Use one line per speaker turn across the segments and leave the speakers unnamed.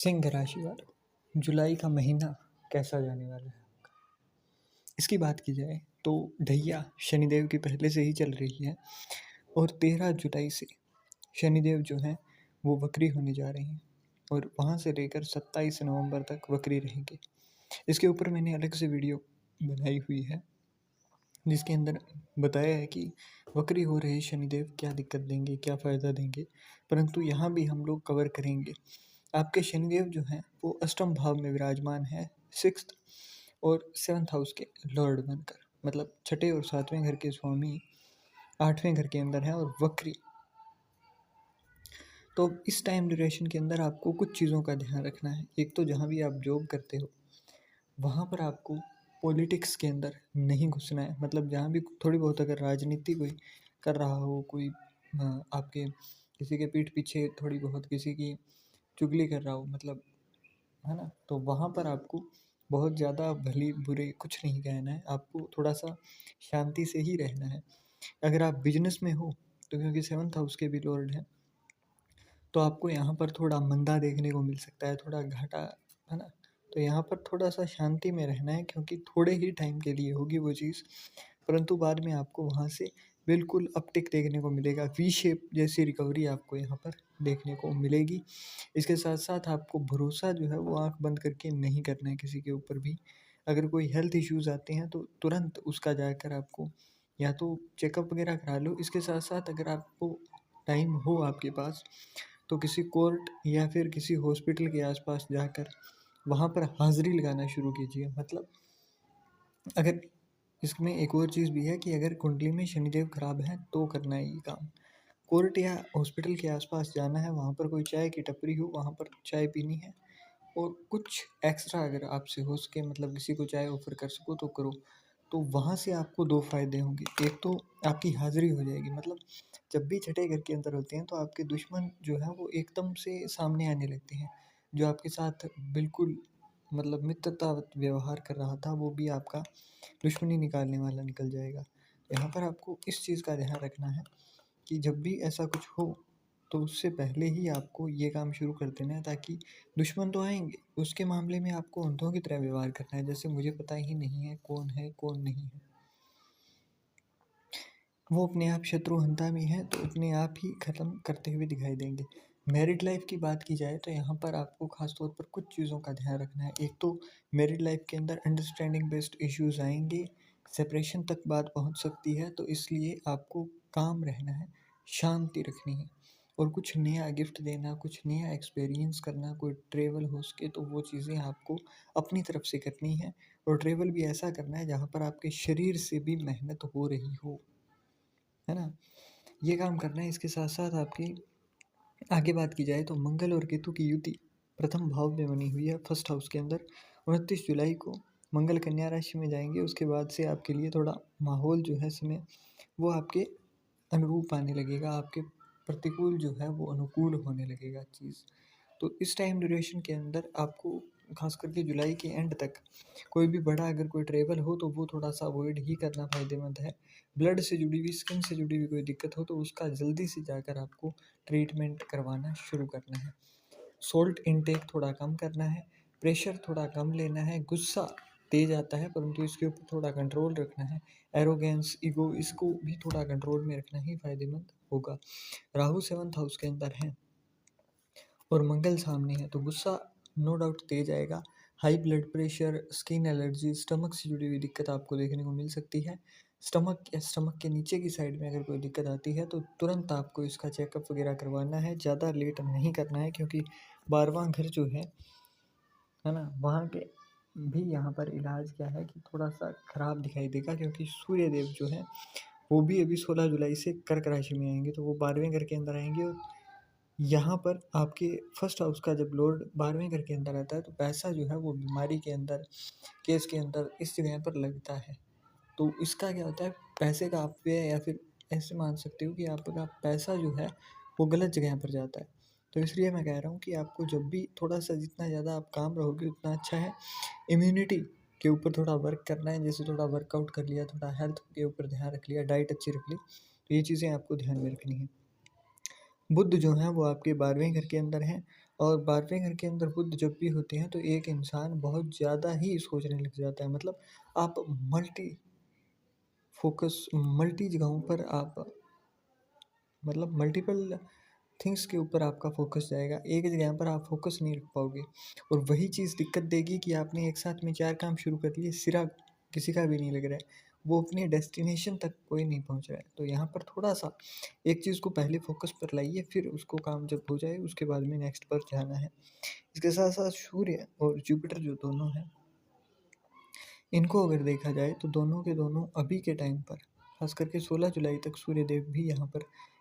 सिंह राशि वालों, जुलाई का महीना कैसा जाने वाला है? इसकी बात की जाए तो ढैया शनिदेव की पहले से ही चल रही है और 13 जुलाई से शनिदेव जो हैं वो वक्री होने जा रहे हैं और वहाँ से लेकर 27 नवंबर तक वक्री रहेंगे। इसके ऊपर मैंने अलग से वीडियो बनाई हुई है जिसके अंदर बताया है कि वक्री हो रहे शनिदेव क्या दिक्कत देंगे, क्या फ़ायदा देंगे, परंतु यहाँ भी हम लोग कवर करेंगे। आपके शनिदेव जो हैं वो अष्टम भाव में विराजमान है, सिक्स्थ और सेवन्थ हाउस के लॉर्ड बनकर, मतलब छठे और सातवें घर के स्वामी आठवें घर के अंदर है और वक्री। तो इस टाइम ड्यूरेशन के अंदर आपको कुछ चीज़ों का ध्यान रखना है। एक तो जहाँ भी आप जॉब करते हो वहाँ पर आपको पॉलिटिक्स के अंदर नहीं घुसना है। मतलब जहाँ भी थोड़ी बहुत अगर राजनीति कोई कर रहा हो, कोई आपके किसी के पीठ पीछे थोड़ी बहुत किसी की चुगली कर रहा हो, मतलब है ना, तो वहाँ पर आपको बहुत ज़्यादा भली बुरे कुछ नहीं कहना है, आपको थोड़ा सा शांति से ही रहना है। अगर आप बिजनेस में हो तो क्योंकि सेवन्थ हाउस के भी लॉर्ड हैं तो आपको यहाँ पर थोड़ा मंदा देखने को मिल सकता है, थोड़ा घाटा, है ना। तो यहाँ पर थोड़ा सा शांति में रहना है क्योंकि थोड़े ही टाइम के लिए होगी वो चीज़, परंतु बाद में आपको वहाँ से बिल्कुल अपटिक देखने को मिलेगा, वी शेप जैसी रिकवरी आपको यहाँ पर देखने को मिलेगी। इसके साथ साथ आपको भरोसा जो है वो आँख बंद करके नहीं करना है किसी के ऊपर भी। अगर कोई हेल्थ इश्यूज़ आते हैं तो तुरंत उसका जाकर आपको या तो चेकअप वगैरह करा लो। इसके साथ साथ अगर आपको टाइम हो आपके पास तो किसी कोर्ट या फिर किसी हॉस्पिटल के आसपास जाकर वहाँ पर हाज़िरी लगाना शुरू कीजिए। मतलब अगर इसमें एक और चीज़ भी है कि अगर कुंडली में शनिदेव खराब है तो करना है ये काम। कोर्ट या हॉस्पिटल के आसपास जाना है, वहाँ पर कोई चाय की टपरी हो वहाँ पर चाय पीनी है और कुछ एक्स्ट्रा अगर आपसे हो सके, मतलब किसी को चाय ऑफ़र कर सको तो करो। तो वहाँ से आपको 2 फ़ायदे होंगे। एक तो आपकी हाज़िरी हो जाएगी, मतलब जब भी छठे घर के अंदर होते हैं तो आपके दुश्मन जो हैं वो एकदम से सामने आने लगते हैं। जो आपके साथ बिल्कुल मतलब मित्रतावत व्यवहार कर रहा था वो भी आपका दुश्मनी निकालने वाला निकल जाएगा। यहाँ पर आपको इस चीज़ का ध्यान रखना है कि जब भी ऐसा कुछ हो तो उससे पहले ही आपको ये काम शुरू कर देना है, ताकि दुश्मन तो आएँगे, उसके मामले में आपको अंधों की तरह व्यवहार करना है, जैसे मुझे पता ही नहीं है, कौन नहीं है। वो अपने आप शत्रुहंता भी हैं, तो अपने आप ही ख़त्म करते हुए दिखाई देंगे। मैरिड लाइफ़ की बात की जाए तो यहाँ पर आपको ख़ास तौर पर कुछ चीज़ों का ध्यान रखना है। एक तो मैरिड लाइफ़ के अंदर अंडरस्टैंडिंग बेस्ड इश्यूज़ आएँगे, सेपरेशन तक बात पहुँच सकती है, तो इसलिए आपको काम रहना है, शांति रखनी है और कुछ नया गिफ्ट देना, कुछ नया एक्सपीरियंस करना, कोई ट्रैवल हो सके तो वो चीज़ें आपको अपनी तरफ से करनी है और ट्रैवल भी ऐसा करना है जहाँ पर आपके शरीर से भी मेहनत हो रही हो। है ना? ये काम करना है। इसके साथ-साथ आपकी आगे बात की जाए तो मंगल और केतु की युति प्रथम भाव में बनी हुई है फर्स्ट हाउस के अंदर। 29 जुलाई को मंगल कन्या राशि में जाएँगे, उसके बाद से आपके लिए थोड़ा माहौल जो है समय वो आपके अनुरूप आने लगेगा, आपके प्रतिकूल जो है वो अनुकूल होने लगेगा चीज़। तो इस टाइम ड्यूरेशन के अंदर आपको ख़ास करके जुलाई के एंड तक कोई भी बड़ा अगर कोई ट्रैवल हो तो वो थोड़ा-सा अवॉइड ही करना फ़ायदेमंद है। ब्लड से जुड़ी हुई, स्किन से जुड़ी हुई कोई दिक्कत हो तो उसका जल्दी से जाकर आपको ट्रीटमेंट करवाना शुरू करना है। सॉल्ट इनटेक थोड़ा कम करना है, प्रेशर थोड़ा कम लेना है, गुस्सा तेज़ आता है परंतु इसके ऊपर थोड़ा कंट्रोल रखना है। एरोगेंस, ईगो इसको भी थोड़ा कंट्रोल में रखना ही फ़ायदेमंद होगा। राहु 7th हाउस के अंदर है और मंगल सामने है, तो गुस्सा नो डाउट तेज आएगा। High blood pressure, skin allergy, stomach से जुड़ी हुई दिक्कत आपको देखने को मिल सकती है। स्टमक या स्टमक के नीचे की साइड में अगर कोई दिक्कत आती है तो तुरंत आपको इसका चेकअप वगैरह करवाना है, ज़्यादा लेट नहीं करना है क्योंकि 12वां घर जो है ना, वहाँ के भी यहाँ पर इलाज क्या है कि थोड़ा-सा खराब दिखाई देगा क्योंकि सूर्य देव जो हैं वो भी अभी 16 जुलाई से कर्क राशि में आएँगे, तो वो 12वें घर के अंदर आएँगे और यहाँ पर आपके फर्स्ट हाउस का जब लॉर्ड 12वें घर के अंदर आता है तो पैसा जो है वो बीमारी के अंदर, केस के अंदर इस जगह पर लगता है। तो इसका क्या होता है, पैसे का अपव्यय या फिर ऐसे मान सकते हो कि आपका पैसा जो है वो गलत जगह पर जाता है। तो इसलिए मैं कह रहा हूँ कि आपको जब भी थोड़ा-सा जितना ज़्यादा आप काम रहोगे उतना अच्छा है। इम्यूनिटी के ऊपर थोड़ा वर्क करना है, जैसे थोड़ा वर्कआउट कर लिया, थोड़ा हेल्थ के ऊपर ध्यान रख लिया, डाइट अच्छी रख ली, तो ये चीज़ें आपको ध्यान में रखनी है। बुध जो हैं वो आपके 12वें घर के अंदर हैं और 12वें घर के अंदर बुध जब भी होते हैं तो एक इंसान बहुत ज़्यादा ही सोचने लग जाता है। मतलब आप मल्टी जगहों पर आप मतलब मल्टीपल थिंग्स के ऊपर आपका फोकस जाएगा, एक जगह पर आप फोकस नहीं रख पाओगे। और वही चीज़ दिक्कत देगी कि आपने एक साथ में 4 काम शुरू कर लिए, सिरा किसी का भी नहीं लग रहा है, वो अपने डेस्टिनेशन तक कोई नहीं पहुंच रहा है। तो यहाँ पर थोड़ा-सा एक चीज़ को पहले फोकस पर लाइए, फिर उसको काम जब हो जाए उसके बाद में नेक्स्ट पर जाना है। इसके साथ-साथ सूर्य और जुपिटर जो दोनों हैं, इनको अगर देखा जाए तो दोनों के दोनों अभी के टाइम पर खास करके 16 जुलाई तक सूर्य देव भी यहाँ पर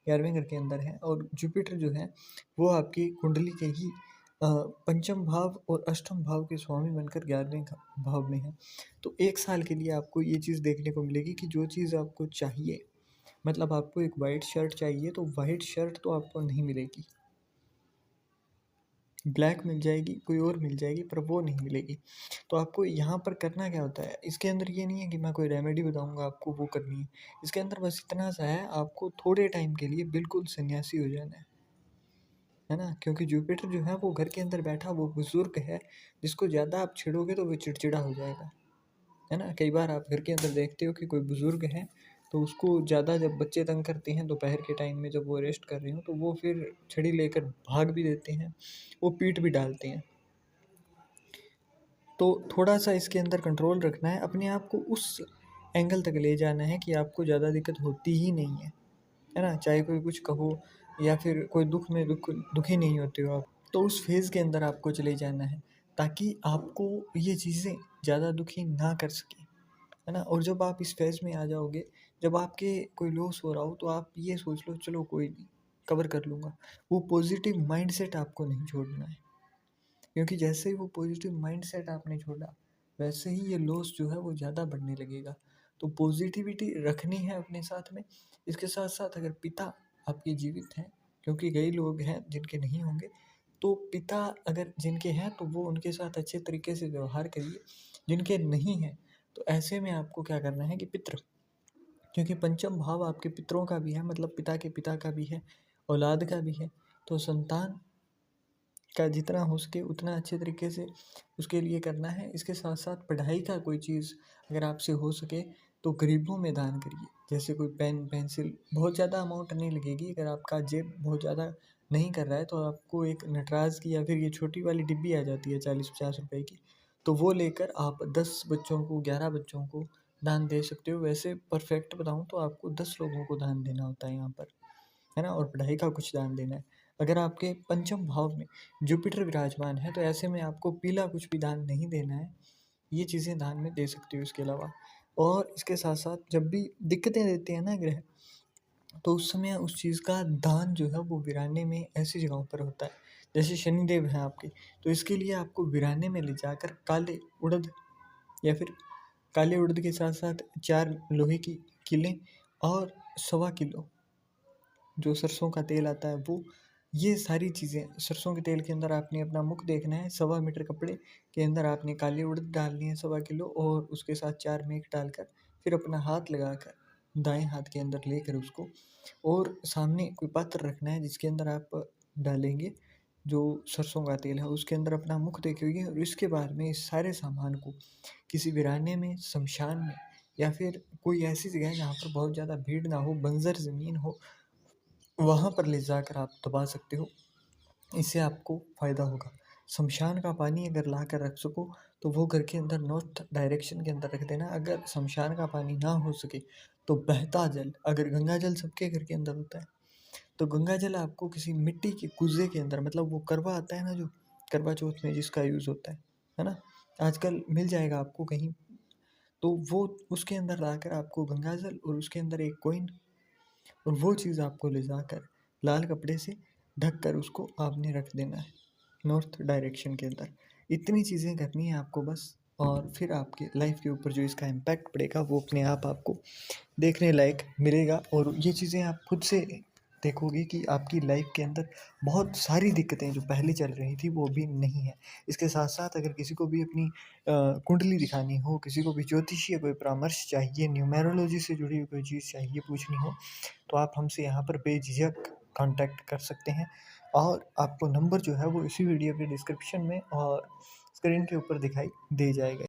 11वें घर के अंदर हैं, और जुपिटर जो है वो आपकी कुंडली के ही पंचम भाव और अष्टम भाव के स्वामी बनकर 11वें भाव में है। तो एक साल के लिए आपको ये चीज़ देखने को मिलेगी कि जो चीज़ आपको चाहिए, मतलब आपको एक वाइट शर्ट चाहिए तो वाइट शर्ट तो आपको नहीं मिलेगी, ब्लैक मिल जाएगी, कोई और मिल जाएगी, पर वो नहीं मिलेगी। तो आपको यहाँ पर करना क्या होता है, इसके अंदर ये नहीं है कि मैं कोई रेमेडी बताऊँगा आपको वो करनी है। इसके अंदर बस इतना सा है, आपको थोड़े टाइम के लिए बिल्कुल सन्यासी हो जाना है ना? क्योंकि जुपिटर जो है वो घर के अंदर बैठा वो बुज़ुर्ग है, जिसको ज़्यादा आप छेड़ोगे तो वो चिड़चिड़ा हो जाएगा, है ना? कई बार आप घर के अंदर देखते हो कि कोई बुज़ुर्ग है, तो उसको ज़्यादा जब बच्चे तंग करते हैं दोपहर के टाइम में जब वो रेस्ट कर रहे हो, तो वो फिर छड़ी लेकर भाग भी देते हैं, वो पीट भी डालते हैं। तो थोड़ा-सा इसके अंदर कंट्रोल रखना है, अपने आप को उस एंगल तक ले जाना है कि आपको ज़्यादा दिक्कत होती ही नहीं है ना? चाहे कोई कुछ कहो या फिर कोई दुःख में दुखी नहीं होते हो आप, तो उस फ़ेज़ के अंदर आपको चले जाना है, ताकि आपको ये चीज़ें ज़्यादा दुखी ना कर सकें, है ना? और जब आप इस फ़ेज़ में आ जाओगे, जब आपके कोई लॉस हो रहा हो, तो आप ये सोच लो चलो कोई नहीं, कवर कर लूँगा। वो पॉज़िटिव माइंडसेट आपको नहीं छोड़ना है। क्योंकि जैसे ही वो पॉजिटिव माइंडसेट आपने छोड़ा, वैसे ही ये लॉस जो है वो ज़्यादा बढ़ने लगेगा। तो पॉजिटिविटी रखनी है अपने साथ में। इसके साथ-साथ अगर पिता आपके जीवित हैं, क्योंकि कई लोग हैं जिनके नहीं होंगे, तो पिता अगर जिनके हैं तो वो उनके साथ अच्छे तरीके से व्यवहार करिए। जिनके नहीं हैं, तो ऐसे में आपको क्या करना है कि पितृ, क्योंकि पंचम भाव आपके पितरों का भी है, मतलब पिता के पिता का भी है, औलाद का भी है। तो संतान का जितना हो सके उतना अच्छे तरीके से उसके लिए करना है। इसके साथ-साथ पढ़ाई का कोई चीज़ अगर आपसे हो सके तो गरीबों में दान करिए। जैसे कोई पेन, पेंसिल, बहुत ज़्यादा अमाउंट नहीं लगेगी। अगर आपका जेब बहुत ज़्यादा नहीं कर रहा है तो आपको एक नटराज की या फिर ये छोटी वाली डिब्बी आ जाती है 40-50 रुपए की, तो वो लेकर आप 10 बच्चों को, 11 बच्चों को दान दे सकते हो। वैसे परफेक्ट बताऊँ तो आपको 10 लोगों को दान देना होता है यहाँ पर। है ना? और पढ़ाई का कुछ दान देना है। अगर आपके पंचम भाव में जुपिटर विराजमान है तो ऐसे में आपको पीला कुछ भी दान नहीं देना है। ये चीज़ें दान में दे सकते हो इसके अलावा। और इसके साथ-साथ जब भी दिक्कतें देते हैं ना ग्रह, तो उस समय उस चीज़ का दान जो है वो वीराने में ऐसी जगहों पर होता है। जैसे शनिदेव हैं आपके, तो इसके लिए आपको वीराने में ले जाकर काले उड़द या फिर काले उड़द के साथ-साथ 4 लोहे की कीलें और सवा किलो जो सरसों का तेल आता है वो, ये सारी चीज़ें सरसों के तेल के अंदर आपने अपना मुख देखना है, 1.25 मीटर कपड़े के अंदर आपने काली उड़द डालनी है 1.25 किलो, और उसके साथ 4 मेघ डालकर फिर अपना हाथ लगाकर दाएँ हाथ के अंदर लेकर उसको, और सामने कोई पात्र रखना है जिसके अंदर आप डालेंगे जो सरसों का तेल है, उसके अंदर अपना मुख देखेंगे, और इसके बाद में इस सारे सामान को किसी वीराने में, शमशान में या फिर कोई ऐसी जगह जहाँ पर बहुत ज़्यादा भीड़ ना हो, बंजर ज़मीन हो, वहाँ पर ले जाकर आप दबा सकते हो। इससे आपको फ़ायदा होगा। शमशान का पानी अगर ला कर रख सको तो वो घर के अंदर नॉर्थ डायरेक्शन के अंदर रख देना। अगर शमशान का पानी ना हो सके तो बहता जल, अगर गंगा जल सबके घर के अंदर होता है, तो गंगा जल आपको किसी मिट्टी के कुज़े के अंदर, मतलब वो करवा आता है ना जो करवा चौथ में जिसका यूज़ होता है ना? आजकल मिल जाएगा आपको कहीं, तो वो उसके अंदर लाकर आपको गंगा जल और उसके अंदर एक कॉइन, और वो चीज़ आपको ले जाकर लाल कपड़े से ढक कर उसको आपने रख देना है नॉर्थ डायरेक्शन के अंदर। इतनी चीज़ें करनी है आपको बस, और फिर आपके लाइफ के ऊपर जो इसका इम्पैक्ट पड़ेगा वो अपने आप आपको देखने लायक मिलेगा, और ये चीज़ें आप खुद से देखोगे कि आपकी लाइफ के अंदर बहुत सारी दिक्कतें जो पहले चल रही थी वो भी नहीं है। इसके साथ-साथ अगर किसी को भी अपनी कुंडली दिखानी हो, किसी को भी ज्योतिषीय कोई परामर्श चाहिए, न्यूमेरोलॉजी से जुड़ी हुई कोई चीज़ चाहिए पूछनी हो, तो आप हमसे यहाँ पर बेझिझक कॉन्टैक्ट कर सकते हैं। और आपको नंबर जो है वो इसी वीडियो के डिस्क्रिप्शन में और स्क्रीन के ऊपर दिखाई दे जाएगा।